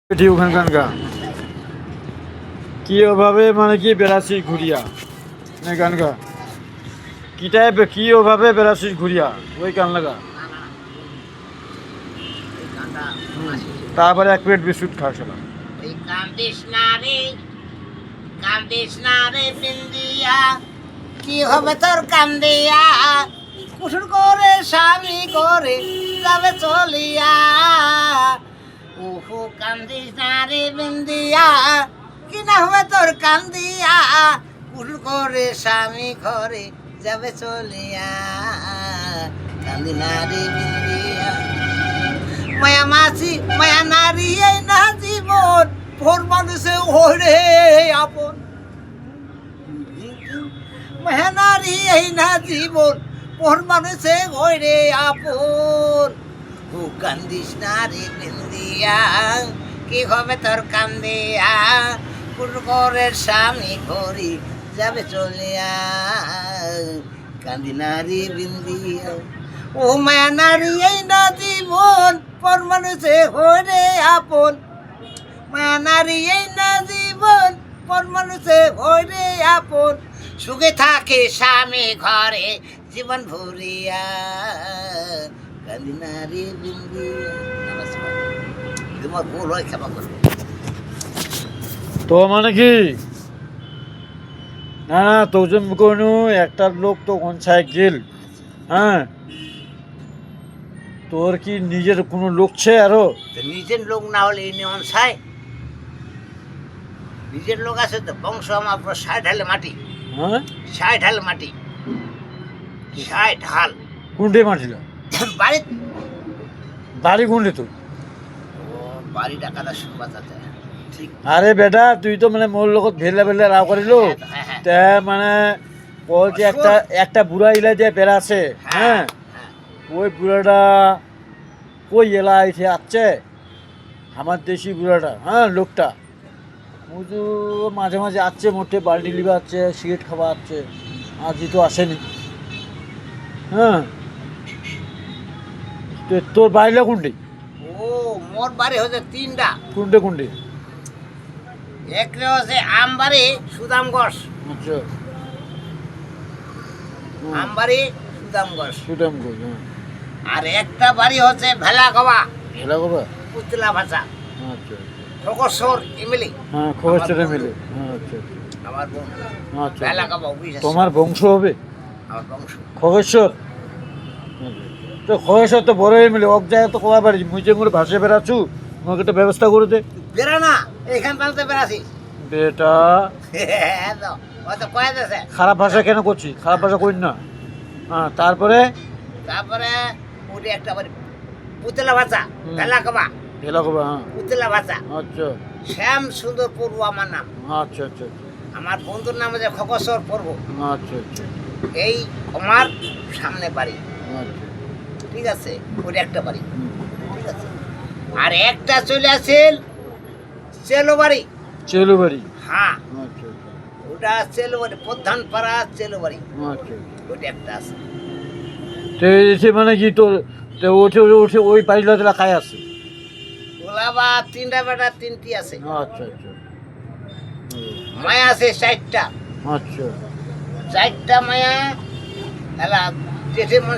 ওখানকার কি ওভাবে মানে কি বেড়াচ্ছিস ঘুরিয়া গানগা কি টাইপ কি ওভাবে বেড়াচ্ছিস ঘুরিয়া ওই গান লাগা তারপরে এক প্লেট বিস্কুট খাওয়াছিলাম কি হবে তোর কান্দিয়া কুসুর করে স্বামী করে যাবে চলিয়া উহু কান্দিস না রে বিন্দিয়া কি না হবে তোর কান্দিয়া কুসুর করে স্বামী ঘরে যাবে চলিয়া কান্দি না রে বিন্দিয়া মায়া মাছি মায়া নারী এই না জীবন ভোর মানুষে ওরে আপন মায়া নারী এই না জীবন ভোর মানুষে ওরে আপন ও কান্দিস না রে বিন্দিয়া কি হবে তোর কান্দিয়া কুকুরের স্বামী ঘড়ি যাবে চলিয়া কান্দি না রে বিন্দিয়া ও মায়া নারী এই না জীবন পর মানুষে হরে আপন মায়া নারী এই না জীবন পর মানুষে হরে আপন সুখে থাকে স্বামী ঘরে জীবন ভরিয়া কান্দি না রে বিন্দিয়া নমস্কার তোমার ভুল হয় ক্ষমা করবে তো মানে কি না না তোজন কোনো একটা লোক তো কোন সাইকেল হ্যাঁ তোর কি নিজের কোনো লোক ছে আরো নিজের লোক না হলে এই নিয়ন সাই নিজের লোক আছে তো বংশ আমার পুরো ৬০ হালে মাটি হ্যাঁ ৬০ হাল মাটি ৬০ হাল কোনটে মাটিল বাড়ি বাড়ি কোনটে তো বাড়ি টাকাটা সুবাদ আছে ঠিক আরে বেটা তুই তো মানে মোর লগত ভেলে ভেলে রাও করিলো হ্যাঁ। তে মানে ওই যে একটা একটা বুড়া ইলা যে বেড়াছে হ্যাঁ ওই বুড়াটা কই এলা এসে আসছে আমার দেশি বুড়াটা হ্যাঁ লোকটা বুঝু মাঝে মাঝে আসছে মোটে বাল্টি লিবা আসছে সিগারেট খাওয়া আসছে আজই তো আসেনি হ্যাঁ তোর বাড়িটা কোনটি ও মোর বাড়ি হচ্ছে ৩টা কোনটে কোনটি একটা হচ্ছে আমবাড়ি সুদামগঞ্জ আচ্ছা আমবাড়ি সুদামগঞ্জ সুটাম কই হ্যাঁ আর একটা বাড়ি হচ্ছে ভেলাগোবা খেলা করবা পুতলা ভাষা আচ্ছা খোকসর এমএলএ হ্যাঁ খবর চলে মিলে হ্যাঁ আচ্ছা আমার বন্ধু আচ্ছা ভেলাগোবা অফিস আছে তোমার বংশ হবে আমার বংশ খগেশ্বর তো খগেশ্বর তো বড় মিলে এক জায়গায় তো কবা পারি মুই যে করে ভাসে বেড়াচ্ছু আমাকে একটা ব্যবস্থা করে দে বেরা না এখান পালতে বেড়াছিস বেটা হয়তো কয়ে দিয়েছে খারাপ ভাষা কেন করছি খারাপ ভাষা করি না হ্যাঁ তারপরে তারপরে ওটি একটা বাড়ি পুতলা ভাষা ভেলাগোবা ভেলা করবা হ্যাঁ পুতলা ভাষা আচ্ছা শ্যাম সুন্দর পড়বো আমার নাম আচ্ছা আচ্ছা আমার বন্ধুর নাম হচ্ছে খোকসর পড়বো আচ্ছা আচ্ছা এই আমার সামনে বাড়ি আচ্ছা ঠিক আছে ওটা একটা বাড়ি ঠিক আছে আর একটা চলে আসেন চেলো বাড়ি চেলু বাড়ি হ্যাঁ আচ্ছা ওটা চেলো বাড়ি প্রধান পাড়া চেলো বাড়ি আচ্ছা ওটা একটা আছে তো এসে মানে কি তোর তো ওঠে ওঠে ওই বাড়িটা তোরা খাই আছে ওলা বা ৩টা বেটা ৩টি আছে আচ্ছা আচ্ছা মায়া আছে ৪টা আচ্ছা ৪টা মায়া এলা জেঠে মন